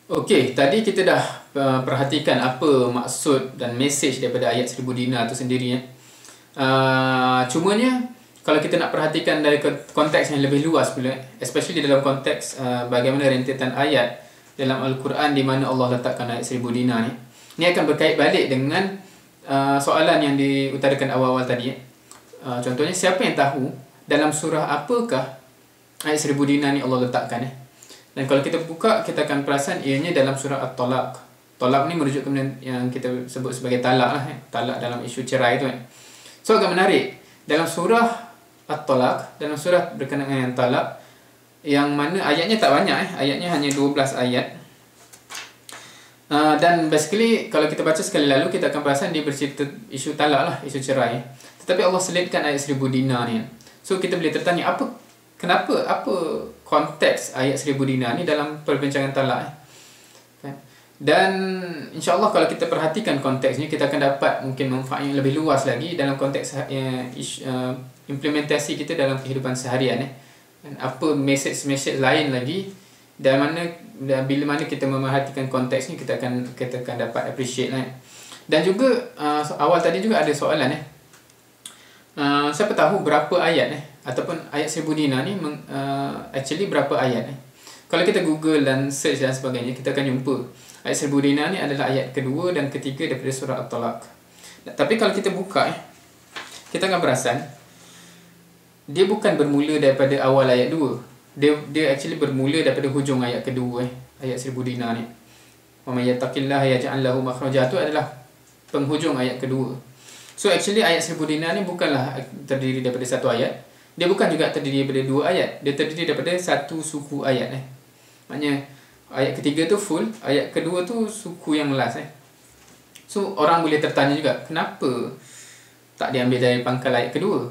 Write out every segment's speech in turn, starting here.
Okey, tadi kita dah perhatikan apa maksud dan mesej daripada ayat 1000 dinar tu sendiri. Cumanya kalau kita nak perhatikan dari konteks yang lebih luas pula, especially dalam konteks bagaimana rentetan ayat dalam Al-Quran di mana Allah letakkan ayat 1000 dinar ni akan berkait balik dengan soalan yang diutarakan awal-awal tadi. Contohnya, siapa yang tahu dalam surah apakah ayat 1000 dinar ni Allah letakkan. Dan kalau kita buka, kita akan perasan ianya dalam surah At-Talaq. Talaq ni merujuk kepada yang kita sebut sebagai talak lah. Talak dalam isu cerai tu. So agak menarik. Dalam surah At-Talaq, dalam surah berkenaan dengan talak, yang mana ayatnya tak banyak. Ayatnya hanya 12 ayat. Dan basically, kalau kita baca sekali lalu, kita akan perasan dia bercerita isu talak lah, isu cerai. Tetapi Allah selitkan ayat 1000 dinar ni. So kita boleh tertanya, kenapa konteks ayat 1000 dinar ni dalam perbincangan talak. Dan insyaAllah kalau kita perhatikan konteksnya, kita akan dapat mungkin manfaat yang lebih luas lagi dalam konteks implementasi kita dalam kehidupan seharian. Dan apa mesej-mesej lain lagi, dan bila mana kita memerhatikan konteks ni, kita akan dapat appreciate lah. Dan juga awal tadi juga ada soalan siapa tahu berapa ayat ataupun ayat 1000 dinar ni actually berapa ayat. Kalau kita Google dan search dan sebagainya, kita akan jumpa ayat 1000 dinar ni adalah ayat kedua dan ketiga daripada surah At-Talaq. Tapi kalau kita buka, kita akan perasan dia bukan bermula daripada awal ayat 2. Dia actually bermula daripada hujung ayat kedua, ayat 1000 dinar ni. Wa may yattaqillaha yaj'al lahu makhraja, tu adalah penghujung ayat kedua. So actually ayat 1000 dinar ni bukanlah terdiri daripada satu ayat. Dia bukan juga terdiri daripada dua ayat. Dia terdiri daripada satu suku ayat. Maknanya ayat ketiga tu full, ayat kedua tu suku yang last. So orang boleh tertanya juga, kenapa tak diambil dari pangkal ayat kedua?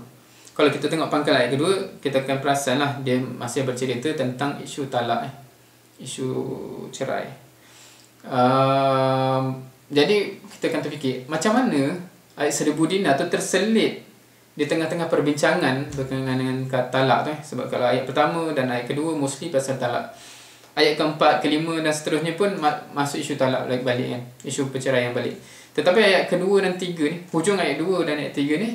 Kalau kita tengok pangkal ayat kedua, kita akan perasan lah dia masih bercerita tentang isu talak, isu cerai. Jadi kita akan terfikir, macam mana ayat 1000 dinar tu terselit di tengah-tengah perbincangan berkenaan dengan talak tu. Sebab kalau ayat pertama dan ayat kedua mostly pasal talak, ayat keempat, kelima dan seterusnya pun masuk isu talak balik isu perceraian balik. Tetapi ayat kedua dan tiga ni, hujung ayat 2 dan ayat 3 ni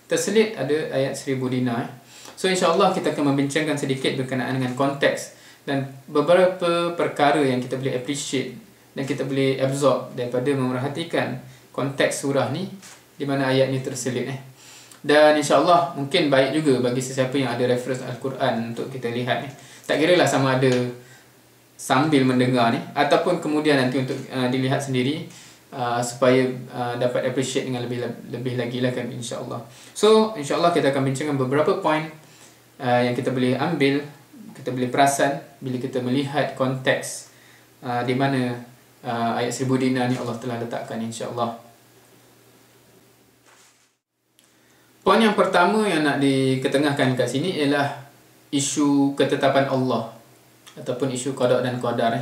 terselit ada ayat 1000 dinar. So insyaAllah kita akan membincangkan sedikit berkenaan dengan konteks dan beberapa perkara yang kita boleh appreciate dan kita boleh absorb daripada memerhatikan konteks surah ni di mana ayat ni terselit. Dan insyaAllah mungkin baik juga bagi sesiapa yang ada reference Al-Quran untuk kita lihat Tak kira lah sama ada sambil mendengar ataupun kemudian nanti untuk dilihat sendiri, supaya dapat appreciate dengan lebih lagi lah kan, insyaAllah. So insyaAllah kita akan bincangkan beberapa point yang kita boleh ambil, kita boleh perasan bila kita melihat konteks di mana ayat 1000 dinar ni Allah telah letakkan, insyaAllah. Poin yang pertama yang nak diketengahkan kat sini ialah isu ketetapan Allah ataupun isu qada dan qadar.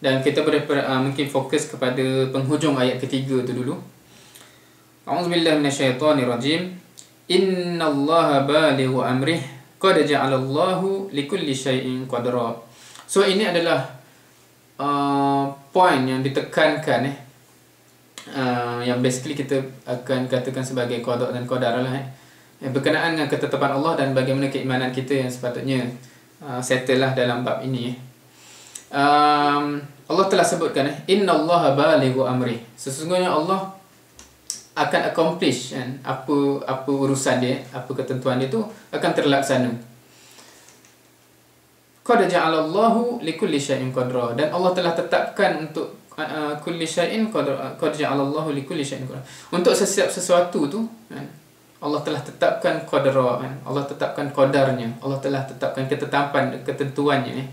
Dan kita boleh mungkin fokus kepada penghujung ayat ketiga tu dulu. A'udzubillahi minasyaitonirrajim. Innallaha balighu amrih qad ja'alallahu likulli syai'in qadra. So ini adalah point yang ditekankan yang basically kita akan katakan sebagai qada dan qadar lah berkenaan dengan ketetapan Allah dan bagaimana keimanan kita yang sepatutnya settle lah dalam bab ini. Allah telah sebutkan innallaha balighu amri, sesungguhnya Allah akan accomplish apa urusan dia, apa ketentuan dia tu akan terlaksana. Qad ja'alallahu likulli syai'in qadra, dan Allah telah tetapkan untuk kulli syai'in qadra. Qad ja'alallahu likulli syai'in qadra, untuk setiap sesuatu tu Allah telah tetapkan qadra, Allah tetapkan qadarnya, Allah telah tetapkan ketetapan, ketentuannya.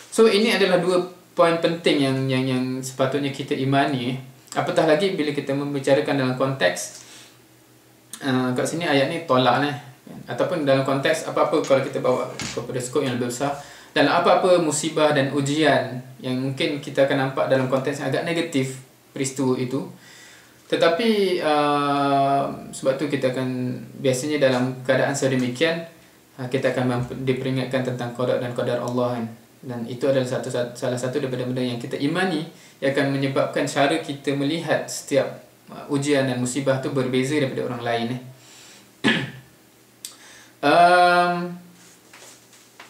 So ini adalah dua poin penting yang sepatutnya kita imani. Apatah lagi bila kita membicarakan dalam konteks kat sini ayat ni tolak ataupun dalam konteks apa-apa kalau kita bawa kepada skop yang lebih besar, dan apa-apa musibah dan ujian yang mungkin kita akan nampak dalam konteks yang agak negatif peristiwa itu. Tetapi sebab tu kita akan biasanya dalam keadaan sedemikian kita akan diperingatkan tentang qada dan qadar Allah Dan itu adalah salah satu daripada benda yang kita imani yang akan menyebabkan cara kita melihat setiap ujian dan musibah tu berbeza daripada orang lain.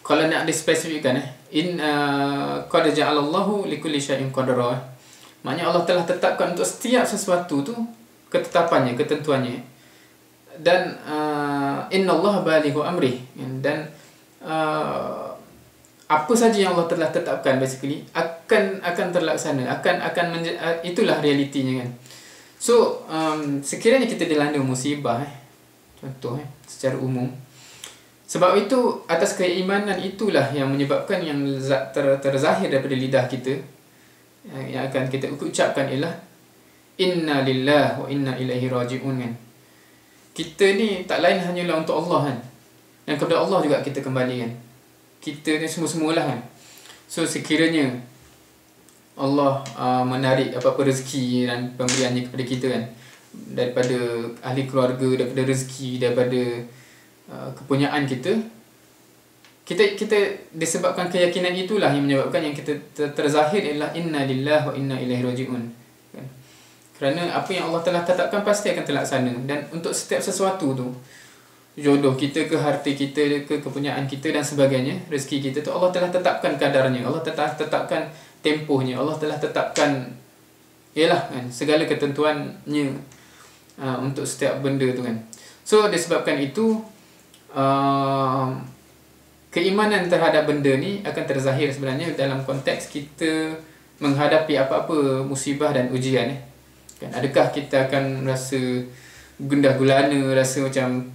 Kalau nak dispesifikkan qad ja'alallahu likulli syai'in qadara. Maknanya Allah telah tetapkan untuk setiap sesuatu tu ketetapannya, ketentuannya. Dan innallaha balighu amri. Dan apa saja yang Allah telah tetapkan basically akan terlaksana, itulah realitinya kan. So sekiranya kita dilanda musibah contoh secara umum, sebab itu atas keimanan itulah yang menyebabkan yang terzahir daripada lidah kita yang akan kita ucapkan ialah inna lillahi wa inna ilaihi raji'un kan. Kita ni tak lain hanyalah untuk Allah kan, dan kepada Allah juga kita kembali kan. Kita ni semua-semualah kan. So sekiranya Allah menarik apa-apa rezeki dan pemberiannya kepada kita kan, daripada ahli keluarga, daripada rezeki, daripada kepunyaan kita disebabkan keyakinan itulah yang menyebabkan yang kita terzahir ialah inna lillahi wa inna ilaihi raji'un kan? Kerana apa yang Allah telah tetapkan pasti akan terlaksana. Dan untuk setiap sesuatu tu, jodoh kita ke, harta kita ke, kepunyaan kita dan sebagainya, rezeki kita tu, Allah telah tetapkan kadarnya, Allah telah tetapkan tempohnya, Allah telah tetapkan kan, segala ketentuannya untuk setiap benda tu kan. So disebabkan itu keimanan terhadap benda ni akan terzahir sebenarnya dalam konteks kita menghadapi apa-apa musibah dan ujian kan. Adakah kita akan rasa gundah gulana, rasa macam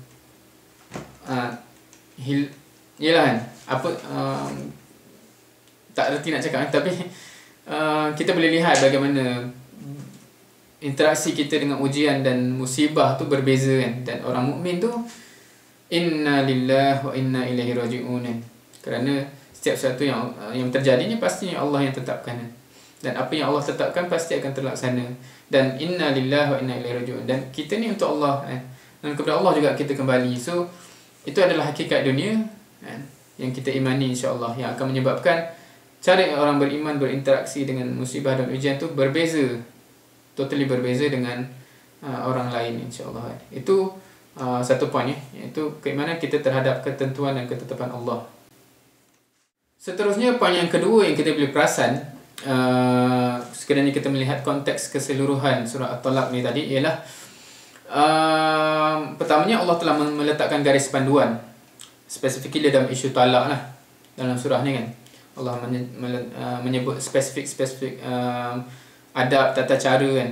yelah kan, apa tak reti nak cakap tapi kita boleh lihat bagaimana interaksi kita dengan ujian dan musibah tu berbeza kan. Dan orang mukmin tu inna lillahi wa inna ilaihi raji'un kan. Kerana setiap sesuatu yang terjadinya pasti Allah yang tetapkan kan. Dan apa yang Allah tetapkan pasti akan terlaksana. Dan inna lillahi wa inna ilaihi raji'un. Dan kita ni untuk Allah kan. Dan kepada Allah juga kita kembali. So itu adalah hakikat dunia kan, yang kita imani insya-Allah, yang akan menyebabkan cara orang beriman berinteraksi dengan musibah dan ujian tu berbeza, totally berbeza dengan orang lain insya-Allah. Itu satu poin iaitu keimanan kita terhadap ketentuan dan ketetapan Allah. Seterusnya poin yang kedua yang kita boleh perasan sekiranya kita melihat konteks keseluruhan surah At-Talaq ni tadi ialah pertamanya Allah telah meletakkan garis panduan spesifikly dalam isu talak lah dalam surah ni kan. Allah menyebut spesifik adab, tata cara kan.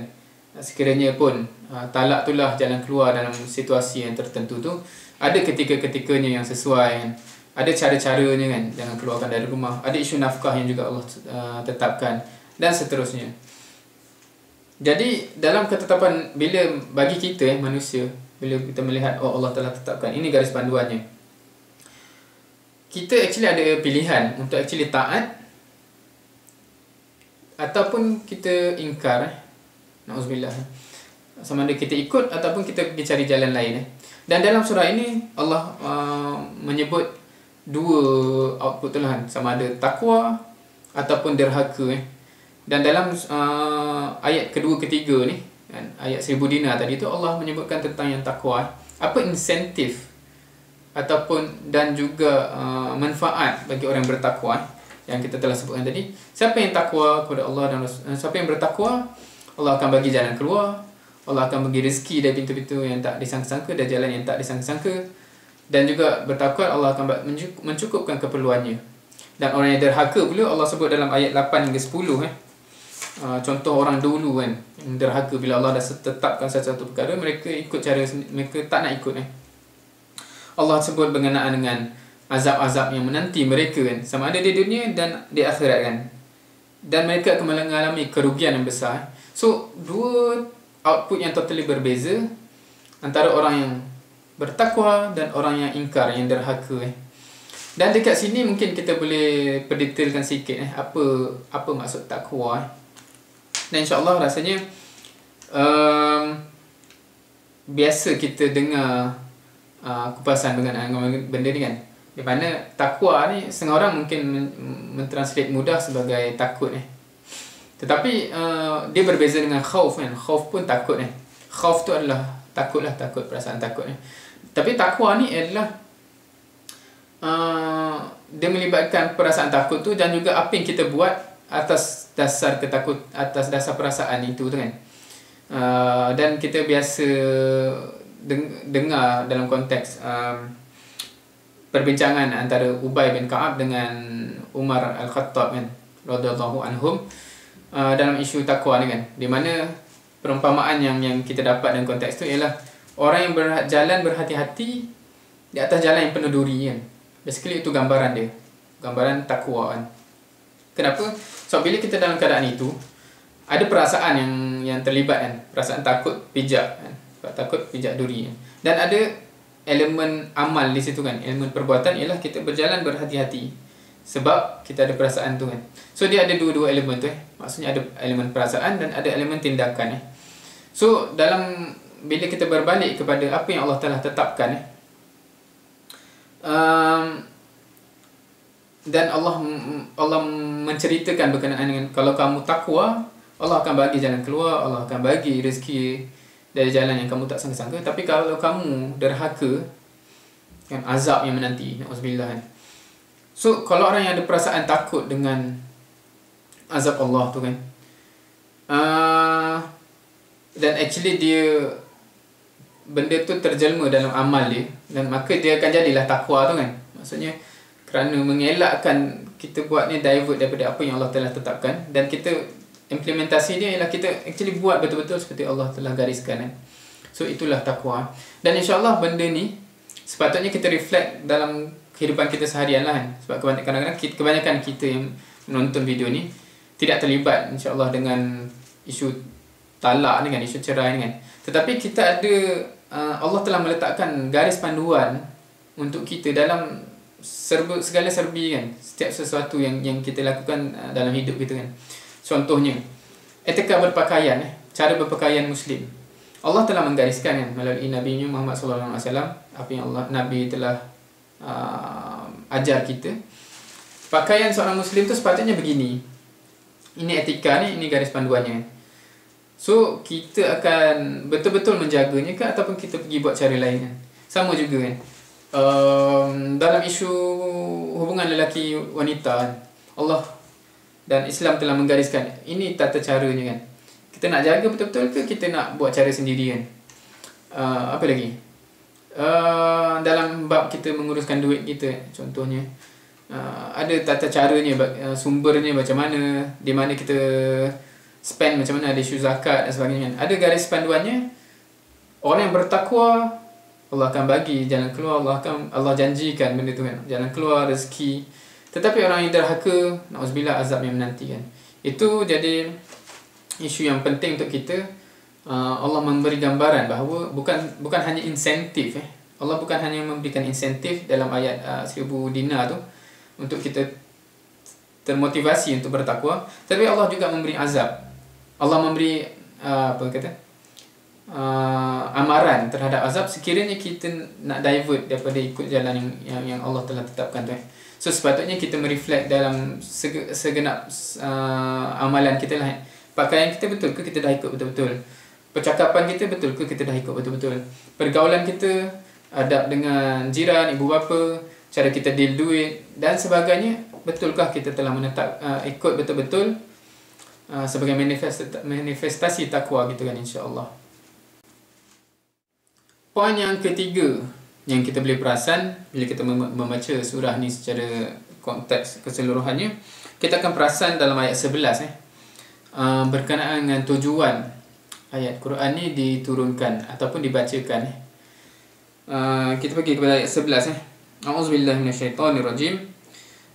Sekiranya pun talak itulah jalan keluar dalam situasi yang tertentu tu, ada ketika-ketikanya yang sesuai kan. Ada cara-caranya kan, jangan keluarkan dari rumah. Ada isu nafkah yang juga Allah tetapkan dan seterusnya. Jadi dalam ketetapan, bila bagi kita manusia, bila kita melihat Allah telah tetapkan ini garis panduannya, kita actually ada pilihan untuk actually taat ataupun kita ingkar. Na'udzubillah. Sama ada kita ikut ataupun kita pergi cari jalan lain. Dan dalam surah ini Allah menyebut dua output tu lah, sama ada takwa ataupun derhaka. Dan dalam ayat kedua ketiga ni kan, ayat 1000 dinar tadi tu Allah menyebutkan tentang yang takwa. Apa insentif ataupun dan juga manfaat bagi orang bertakwa yang kita telah sebutkan tadi. Siapa yang takwa kepada Allah dan siapa yang bertakwa, Allah akan bagi jalan keluar, Allah akan bagi rezeki dari pintu-pintu yang tak disangka-sangka dan jalan yang tak disangka-sangka. Dan juga bertakwa Allah akan mencukupkan keperluannya. Dan orang yang derhaka pula Allah sebut dalam ayat 8 hingga 10 contoh orang dulu kan, yang derhaka bila Allah dah tetapkan sesuatu perkara, mereka ikut cara mereka, tak nak ikut Allah sebut berkenaan dengan azab-azab yang menanti mereka kan, sama ada di dunia dan di akhirat kan. Dan mereka akan mengalami kerugian yang besar. So dua output yang totally berbeza antara orang yang bertakwa dan orang yang ingkar, yang derhaka. Dan dekat sini mungkin kita boleh pendetailkan sikit apa maksud takwa. Dan insya-Allah rasanya biasa kita dengar kupasan berkenaan benda ni kan. Di mana takwa ni setengah orang mungkin mentranslate mudah sebagai takut tetapi dia berbeza dengan khauf kan. Khauf pun takut khauf tu adalah takut perasaan takut tapi takwa ni adalah dia melibatkan perasaan takut tu dan juga apa yang kita buat atas dasar perasaan itu tu kan. Dan kita biasa dengar dalam konteks perbincangan antara Ubay bin Ka'ab dengan Umar Al-Khattab kan radhiyallahu anhum dalam isu takwa ni kan, di mana perumpamaan yang kita dapat dalam konteks tu ialah orang yang berjalan berhati-hati di atas jalan yang penuh duri kan. Basically itu gambaran dia, gambaran takwa kan. Kenapa? So bila kita dalam keadaan itu ada perasaan yang terlibat kan, perasaan takut pijak kan, takut pijak duri kan. Dan ada elemen amal di situ kan, elemen perbuatan ialah kita berjalan berhati-hati sebab kita ada perasaan tu kan. So dia ada dua-dua elemen tu maksudnya ada elemen perasaan dan ada elemen tindakan So dalam bila kita berbalik kepada apa yang Allah telah tetapkan dan Allah menceritakan berkenaan dengan kalau kamu takwa, Allah akan bagi jalan keluar, Allah akan bagi rezeki dari jalan yang kamu tak sangka-sangka. Tapi kalau kamu derhaka kan, azab yang menanti, na'udzubillah kan. So kalau orang yang ada perasaan takut dengan azab Allah tu kan, dan actually dia benda tu terjelma dalam amal dia, dan maka dia akan jadilah takwa tu kan. Maksudnya kerana mengelakkan kita buat ni divert daripada apa yang Allah telah tetapkan, dan kita implementasi dia ialah kita actually buat betul-betul seperti Allah telah gariskan So itulah takwa. Dan insya-Allah benda ni sepatutnya kita reflect dalam kehidupan kita seharian lah kan. Sebab kadang-kadang kebanyakan kita yang menonton video ni tidak terlibat insya-Allah dengan isu talak ni kan, isu cerai ni kan. Tetapi kita ada Allah telah meletakkan garis panduan untuk kita dalam segala serbi kan, setiap sesuatu yang kita lakukan dalam hidup kita kan. Contohnya etika berpakaian cara berpakaian Muslim. Allah telah menggariskan kan melalui Nabi Muhammad sallallahu alaihi wasallam apa yang Nabi telah ajar kita. Pakaian seorang Muslim tu sepatutnya begini. Ini etika ni, ini garis panduannya. So kita akan betul-betul menjaganya ke ataupun kita pergi buat cara lain kan. Sama juga kan. Dalam isu hubungan lelaki wanita kan, Allah dan Islam telah menggariskan ini tata caranya kan. Kita nak jaga betul-betul ke kita nak buat cara sendiri kan. Apa lagi? Dalam bab kita menguruskan duit kita contohnya, ada tata caranya, sumbernya macam mana, di mana kita spend macam mana, ada isu zakat dan sebagainya kan. Ada garis panduannya. Orang yang bertakwa Allah akan bagi jalan keluar, Allah janjikan benda tu kan, jalan keluar, rezeki. Tetapi orang yang derhaka, na'udzubillah, azab yang menanti kan. Itu jadi isu yang penting untuk kita. Allah memberi gambaran bahawa bukan hanya insentif Allah bukan hanya memberikan insentif dalam ayat 1000 dinar tu untuk kita termotivasi untuk bertakwa, tapi Allah juga memberi azab. Allah memberi amaran terhadap azab sekiranya kita nak divert daripada ikut jalan yang Allah telah tetapkan tu. So sepatutnya kita mereflect dalam segenap amalan kita lah. Pakaian kita betul ke kita dah ikut betul-betul? Percakapan kita betul ke kita dah ikut betul-betul? Pergaulan kita, adab dengan jiran, ibu bapa, cara kita deal duit dan sebagainya, betulkah kita telah ikut betul-betul sebagai manifestasi takwa gitu kan, insya-Allah. Poin yang ketiga yang kita boleh perasan bila kita membaca surah ni secara konteks keseluruhannya, kita akan perasan dalam ayat 11 berkenaan dengan tujuan ayat Quran ni diturunkan ataupun dibacakan. Kita pergi kepada ayat 11 A'udzubillahi minasyaitonirrajim.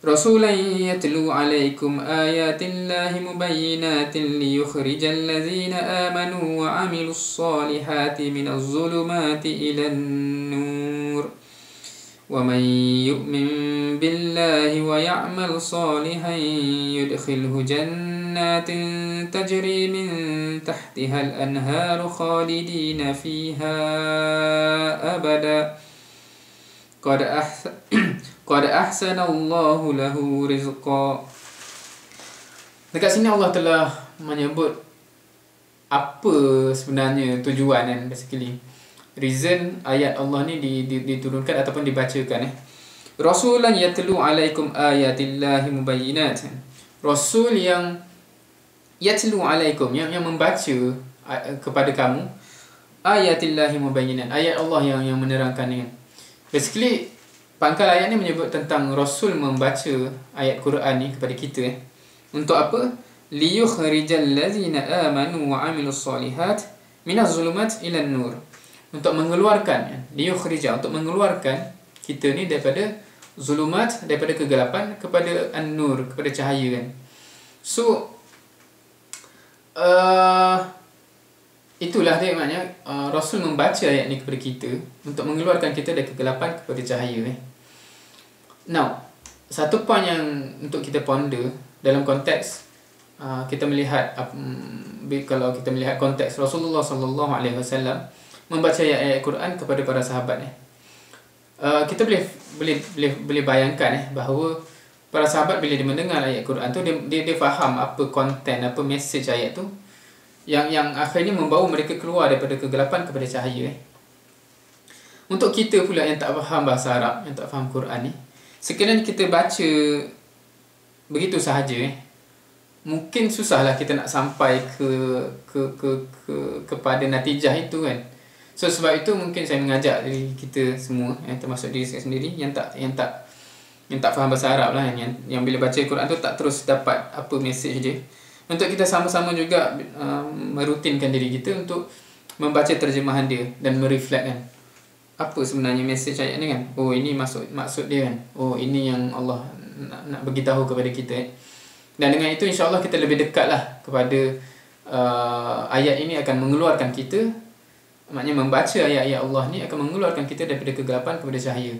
Rasulan yatlu 'alaikum ayatillahi mubayyinatin liyukhrijal ladzina amanu wa 'amilus solihati minaz zulumati ilan nur. Wa man yu'min billahi wa ya'mal salihan yudkhilhu jannatin tajri min tahtiha al-anharu khalidina fiha abada. qad ahsanallahu lahu rizqa. Dekat sini Allah telah menyebut apa sebenarnya tujuan kan, basically reason ayat Allah ni diturunkan ataupun dibacakan. Rasulan yatlu alaikum ayatillahi mubayyinat. Rasul yang yatlu alaikum, yang membaca kepada kamu ayatillahi mubayyinat, ayat Allah yang menerangkan ni. Basically pangkal ayat ni menyebut tentang Rasul membaca ayat Quran ni kepada kita. Untuk apa? Liyukhrijal ladzina amanu wa amilus solihat minaz zulumat ilan nur. Untuk mengeluarkan, liyukhrija, untuk mengeluarkan kita ni daripada zulumat, daripada kegelapan kepada an-nur, kepada cahaya kan. So itulah dia maknanya Rasul membaca ayat ni kepada kita untuk mengeluarkan kita dari kegelapan kepada cahaya. Now, satu poin yang untuk kita ponder dalam konteks kita melihat kalau kita melihat konteks Rasulullah sallallahu alaihi wasallam membaca ayat-ayat Quran kepada para sahabat kita boleh bayangkan bahawa para sahabat bila dia mendengar ayat Quran tu dia faham apa konten, apa message ayat tu yang akhirnya membawa mereka keluar daripada kegelapan kepada cahaya. Untuk kita pula yang tak faham bahasa Arab, yang tak faham Quran ni, sekiranya kita baca begitu sahaja mungkin susahlah kita nak sampai kepada natijah itu kan. So sebab itu mungkin saya mengajak diri kita semua, termasuk diri saya sendiri yang tak faham bahasa Arab lah, yang bila baca Quran tu tak terus dapat apa message dia, untuk kita sama-sama juga merutinkan diri kita untuk membaca terjemahan dia dan mereflektkan apa sebenarnya message ayat ni kan. Oh, ini maksud dia kan. Oh, ini yang Allah nak beritahu kepada kita. Dan dengan itu insya-Allah kita lebih dekatlah kepada ayat ini akan mengeluarkan kita. Maknanya membaca ayat-ayat Allah ni akan mengeluarkan kita daripada kegelapan kepada cahaya.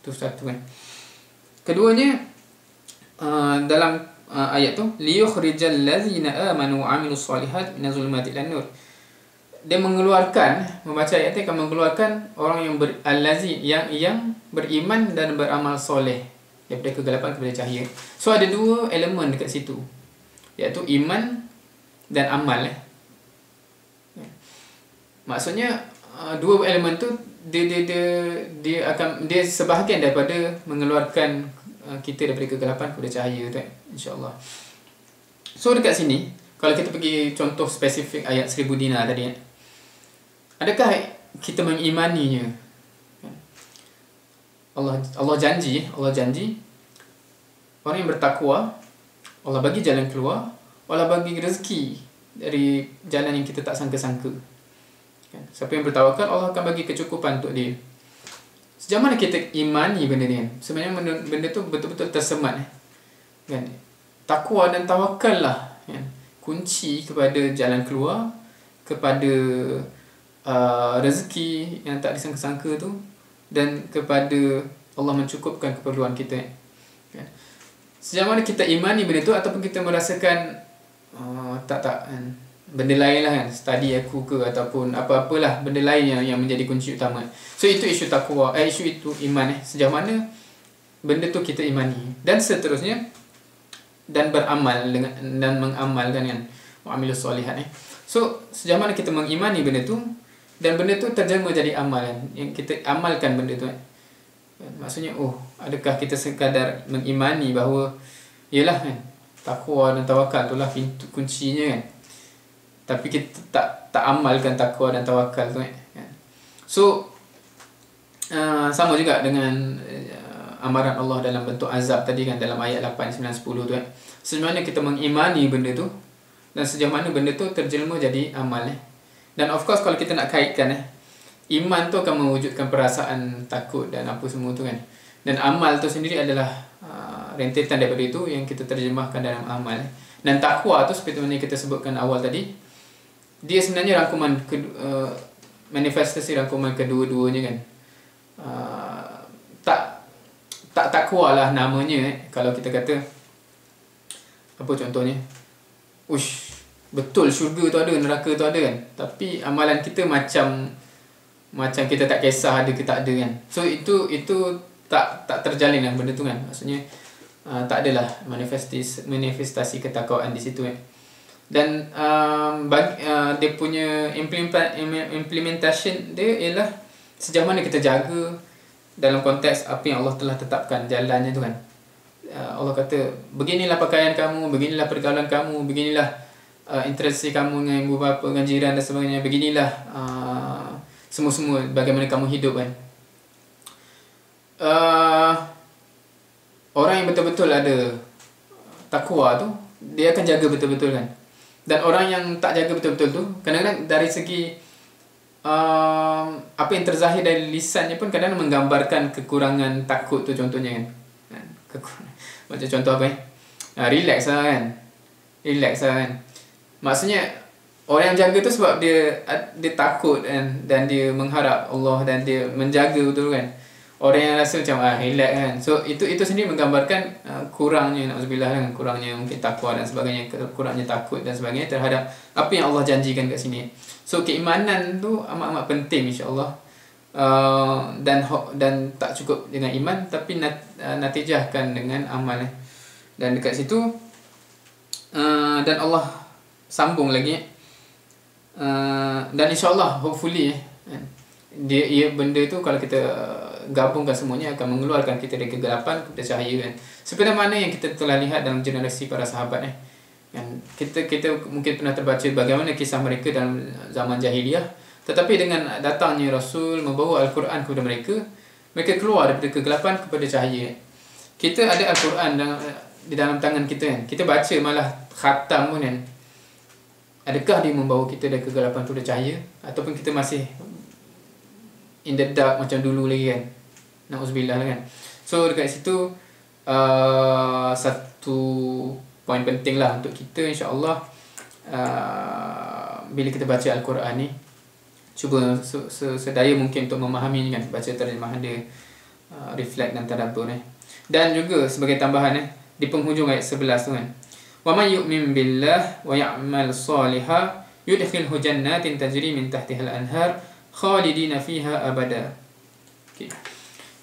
Itu satu kan. Keduanya dalam ayat tu liyukhrijal ladzina amanu wa amilus solihat minaz zulumati ilan nur. Dia mengeluarkan, membaca ayat ini akan mengeluarkan orang yang yang beriman dan beramal soleh daripada kegelapan kepada cahaya. So ada dua elemen dekat situ, iaitu iman dan amal. Maksudnya dua elemen tu dia sebahagian daripada mengeluarkan kita daripada kegelapan kepada cahaya tu, insya-Allah. So dekat sini kalau kita pergi contoh spesifik ayat 1000 dinar tadi, adakah kita mengimaninya? Allah janji orang yang bertakwa, Allah bagi jalan keluar, Allah bagi rezeki dari jalan yang kita tak sangka-sangka. Siapa yang bertawakal, Allah akan bagi kecukupan untuk dia. Sejauh mana kita imani benda ni kan? Sebenarnya benda tu betul-betul tersemat kan? Takwa dan tawakal lah kan? Kunci kepada jalan keluar, kepada rezeki yang tak disangka-sangka tu, dan kepada Allah mencukupkan keperluan kita kan? Sejauh mana kita imani benda tu ataupun kita merasakan benda lain lah kan, study aku ke ataupun apa-apalah benda lain yang menjadi kunci utama. So itu isu takwa, isu itu iman sejauh mana benda tu kita imani, dan seterusnya dan beramal dengan dan mengamalkan kan, muamilus solihat So sejauh mana kita mengimani benda tu dan benda tu terjemah jadi amalan, yang kita amalkan benda tu maksudnya adakah kita sekadar mengimani bahawa yalah kan, takwa dan tawakal itulah pintu kuncinya kan, tapi kita tak amalkan takwa dan tawakal tu kan. So sama juga dengan amaran Allah dalam bentuk azab tadi kan, dalam ayat 8, 9, 10 tu kan. Sejauh mana kita mengimani benda tu dan sejauh mana benda tu terjelma jadi amal Dan of course kalau kita nak kaitkan iman tu akan mewujudkan perasaan takut dan apa semua tu kan. Dan amal tu sendiri adalah rentetan daripada itu yang kita terjemahkan dalam amal. Dan takwa tu seperti mana kita sebutkan awal tadi, dia sebenarnya rangkuman manifestasi rangkuman kedua-duanya kan. Tak takwa lah namanya kalau kita kata apa contohnya, betul syurga tu ada, neraka tu ada kan, tapi amalan kita macam kita tak kisah ada ke tak ada kan. So itu tak terjalin lah benda tu kan. Maksudnya tak adalah manifestasi ketakwaan di situ kan. Dan dia punya implementation dia ialah sejauh mana kita jaga dalam konteks apa yang Allah telah tetapkan jalannya tu kan. Allah kata beginilah pakaian kamu, beginilah pergaulan kamu, beginilah interaksi kamu dengan ibu bapa, dengan jiran dan sebagainya, beginilah semua-semua bagaimana kamu hidup kan. Orang yang betul-betul ada takwa tu, dia akan jaga betul-betul kan. Dan orang yang tak jaga betul-betul tu, kadang-kadang dari segi apa yang terzahir dari lisannya pun kadang-kadang menggambarkan kekurangan takut tu contohnya kan. Macam contoh apa relax lah kan. Maksudnya orang yang jaga tu sebab dia takut kan, dan dia mengharap Allah dan dia menjaga betul kan. Orang yang rasa macam relax kan. So itu sendiri menggambarkan kurangnya, na'udzubillah kan, kurangnya mungkin takwa dan sebagainya, kurangnya takut dan sebagainya terhadap apa yang Allah janjikan kat sini. So keimanan tu amat-amat penting insya-Allah. Dan tak cukup dengan iman, tapi natijahkan dengan amal. Dan dekat situ dan Allah sambung lagi, dan insya-Allah hopefully benda tu kalau kita gabungkan semuanya akan mengeluarkan kita dari kegelapan kepada cahaya kan. Seperti mana yang kita telah lihat dalam generasi para sahabat kan. Kita mungkin pernah terbaca bagaimana kisah mereka dalam zaman jahiliah, tetapi dengan datangnya Rasul membawa Al-Quran kepada mereka keluar daripada kegelapan kepada cahaya. Kita ada Al-Quran di dalam tangan kita kan. Kita baca malah khatam pun kan. Adakah dia membawa kita dari kegelapan kepada cahaya, ataupun kita masih in the dark macam dulu lagi kan. Na'udzubillah kan. So dekat situ satu poin penting lah untuk kita insya-Allah, bila kita baca Al-Quran ni, cuba sedaya mungkin untuk memahami kan, baca terjemahan dia, reflect dan tadabbur Dan juga sebagai tambahan di penghujung ayat 11 tu kan, wa may yu'min billah wa ya'mal shalihan yudkhilhu jannatin tajri min tahtiha al-anhar khalidina fiha abada. Okay.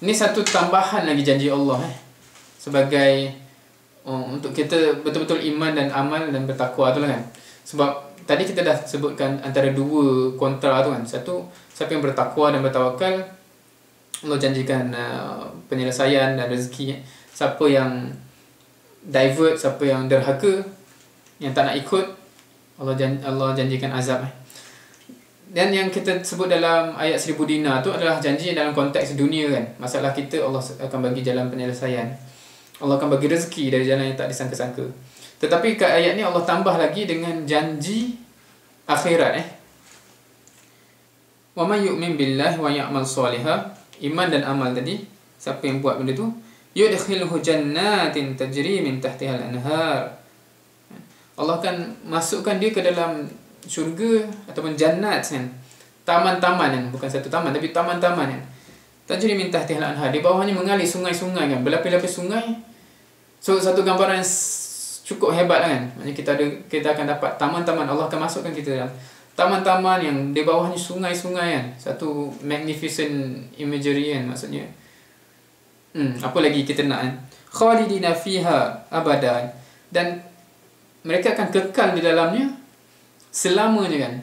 Ini satu tambahan lagi janji Allah sebagai untuk kita betul-betul iman dan amal dan bertakwa tu lah kan. Sebab tadi kita dah sebutkan antara dua kontra tu kan. Satu, siapa yang bertakwa dan bertawakal, Allah janjikan penyelesaian dan rezeki. Siapa yang divert, siapa yang derhaka, yang tak nak ikut, Allah janjikan azab. Dan yang kita sebut dalam ayat 1000 dinar tu adalah janji dalam konteks dunia kan. Masalah kita Allah akan bagi jalan penyelesaian. Allah akan bagi rezeki dari jalan yang tak disangka-sangka. Tetapi kat ayat ni Allah tambah lagi dengan janji akhirat Wa may yu'min billahi wa ya'mal shalihan, iman dan amal tadi, siapa yang buat benda tu, yudkhilhu jannatin tajri min tahtiha al-anhar. Allah akan masukkan dia ke dalam syurga ataupun jannat kan. Taman-taman kan, bukan satu taman tapi taman-taman kan. Tajri min tahtiha al-anhar, di bawahnya mengalir sungai-sungai kan, berlapis-lapis sungai. So satu gambaran cukup hebat kan. Maksudnya kita akan dapat taman-taman, Allah akan masukkan kita dalam taman-taman yang di bawahnya sungai-sungai kan. Satu magnificent imagery kan maksudnya. Apa lagi kita nak kan? Khalidina fiha abada. Dan mereka akan kekal di dalamnya selamanya kan.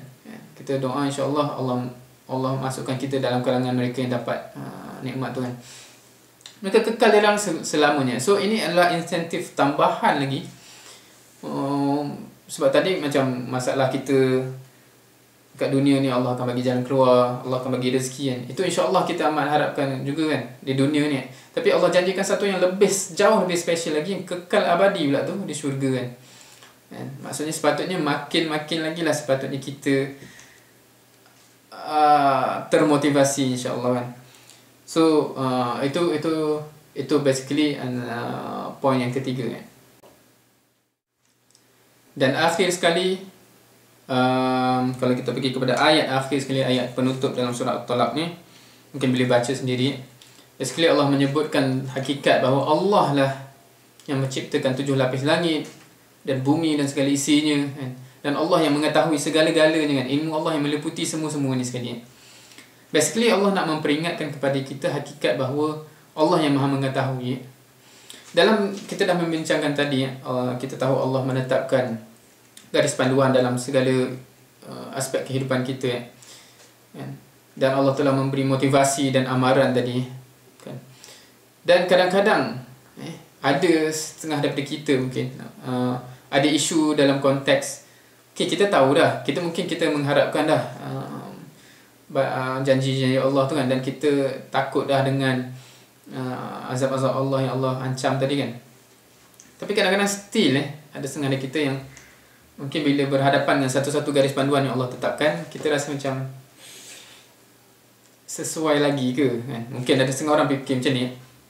Kita doa insya-Allah Allah masukkan kita dalam kalangan mereka yang dapat nikmat tu kan. Mereka kekal dalam selamanya. So ini adalah insentif tambahan lagi. Sebab tadi macam masalah kita kat dunia ni, Allah akan bagi jalan keluar, Allah akan bagi rezeki kan. Itu insya-Allah kita amat harapkan juga kan di dunia ni. Tapi Allah janjikan satu yang jauh lebih special lagi, yang kekal abadi pula tu di syurga kan. Maksudnya sepatutnya makin lagi lah sepatutnya kita termotivasi insya-Allah kan. So itu basically point yang ketiga kan. Dan akhir sekali, kalau kita pergi kepada ayat akhir sekali, ayat penutup dalam surah At-Talaq ni, mungkin boleh baca sendiri. Sekali Allah menyebutkan hakikat bahawa Allah lah yang menciptakan 7 lapis langit dan bumi dan segala isinya kan? Dan Allah yang mengetahui segala-galanya kan. Ilmu Allah yang meliputi semua-semua ni sekali. Basically Allah nak memperingatkan kepada kita hakikat bahawa Allah yang Maha mengetahui. Dalam kita dah membincangkan tadi, kita tahu Allah menetapkan garis panduan dalam segala aspek kehidupan kita, kan? Dan Allah telah memberi motivasi dan amaran tadi, kan? Dan kadang-kadang ada setengah daripada kita mungkin ada isu dalam konteks, kita tahu dah, kita mengharapkan dah janji-janji Allah tu, kan, dan kita takut dah dengan azab-azab Allah yang Allah ancam tadi, kan. Tapi kadang-kadang still ada setengah dari kita yang mungkin bila berhadapan dengan satu-satu garis panduan yang Allah tetapkan, kita rasa macam sesuai lagi ke, kan? Mungkin ada setengah orang fikir macam ni,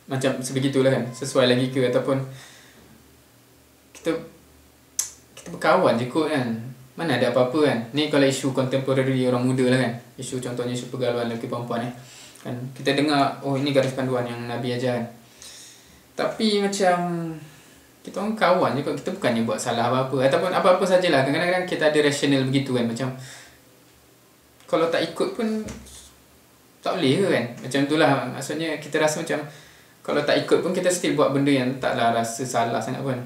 macam sebegitulah, kan, sesuai lagi ke, ataupun kita berkawan je kot, kan, mana ada apa-apa, kan. Ni kalau isu contemporary orang muda lah, kan, isu contohnya isu pergaulan lelaki perempuan, kan, kita dengar ini garis panduan yang Nabi ajar, kan. Tapi macam kita orang kawan je kot, kita bukannya buat salah apa-apa, ataupun apa-apa sajalah. Kadang-kadang kita ada rasional begitu, kan, macam kalau tak ikut pun tak boleh ke, kan, macam itulah. Maksudnya kita rasa macam kalau tak ikut pun kita still buat benda yang taklah rasa salah sangat pun.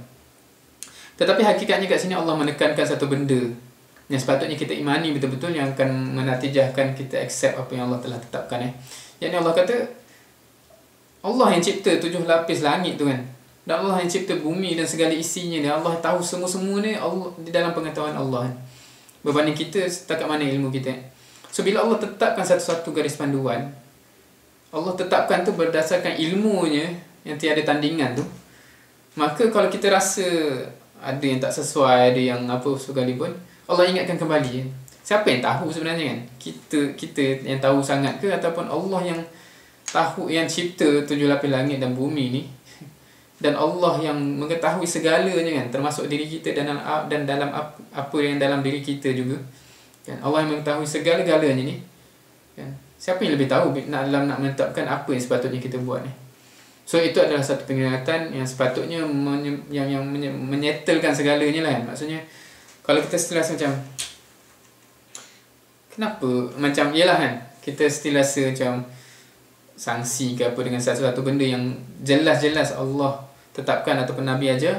Tetapi hakikatnya kat sini Allah menekankan satu benda yang sepatutnya kita imani betul-betul, yang akan menatijahkan kita accept apa yang Allah telah tetapkan. Yang Allah kata Allah yang cipta 7 lapis langit tu, kan, dan Allah yang cipta bumi dan segala isinya ni. Allah tahu semua-semua ni, Allah di dalam pengetahuan Allah, kan. Berbanding kita setakat mana ilmu kita. So bila Allah tetapkan satu-satu garis panduan, Allah tetapkan tu berdasarkan ilmunya yang tiada tandingan tu, maka kalau kita rasa ada yang tak sesuai, ada yang apa sekalipun, Allah ingatkan kembali, siapa yang tahu sebenarnya, kan? Kita yang tahu sangat ke, ataupun Allah yang tahu, yang cipta 7 lapis langit dan bumi ni, dan Allah yang mengetahui segalanya, kan, termasuk diri kita dan dalam apa yang dalam diri kita juga, kan. Allah yang mengetahui segala-galanya ni, kan. Siapa yang lebih tahu nak menetapkan apa yang sepatutnya kita buat ni. So itu adalah satu peringatan yang sepatutnya yang menyetelkan segalanya lah, kan. Maksudnya kalau kita still rasa macam kenapa, macam yelah, kan, kita still rasa macam sanksi ke apa dengan satu-satu benda yang jelas-jelas Allah tetapkan ataupun Nabi aja,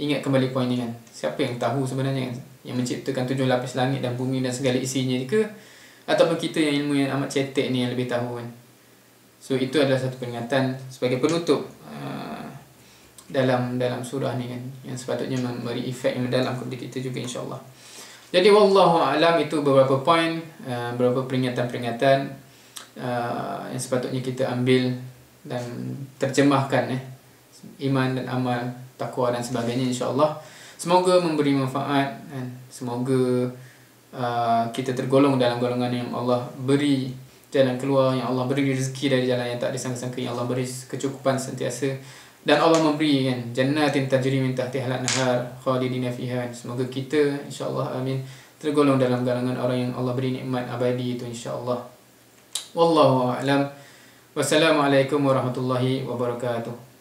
ingat kembali poin ni, kan. Siapa yang tahu sebenarnya, kan, yang menciptakan 7 lapis langit dan bumi dan segala isinya ke, ataupun kita yang ilmu yang amat cetek ni yang lebih tahu, kan. So itu adalah satu peringatan sebagai penutup dalam surah ni, kan, yang sepatutnya memberi efek yang mendalam kepada kita juga, insya-Allah. Jadi wallahu alam, itu beberapa poin, beberapa peringatan-peringatan yang sepatutnya kita ambil dan terjemahkan, iman dan amal, takwa dan sebagainya, insya-Allah. Semoga memberi manfaat, dan semoga kita tergolong dalam golongan yang Allah beri jalan keluar, yang Allah beri rezeki dari jalan yang tak disangka-sangka, yang Allah beri kecukupan sentiasa, dan Allah memberi, kan, jannatin tajri min tahtiha al-anhar khalidina fiha. Semoga kita, insya-Allah, amin, tergolong dalam golongan orang yang Allah beri nikmat abadi itu, insya-Allah. Wallahu a'lam. Wassalamualaikum warahmatullahi wabarakatuh.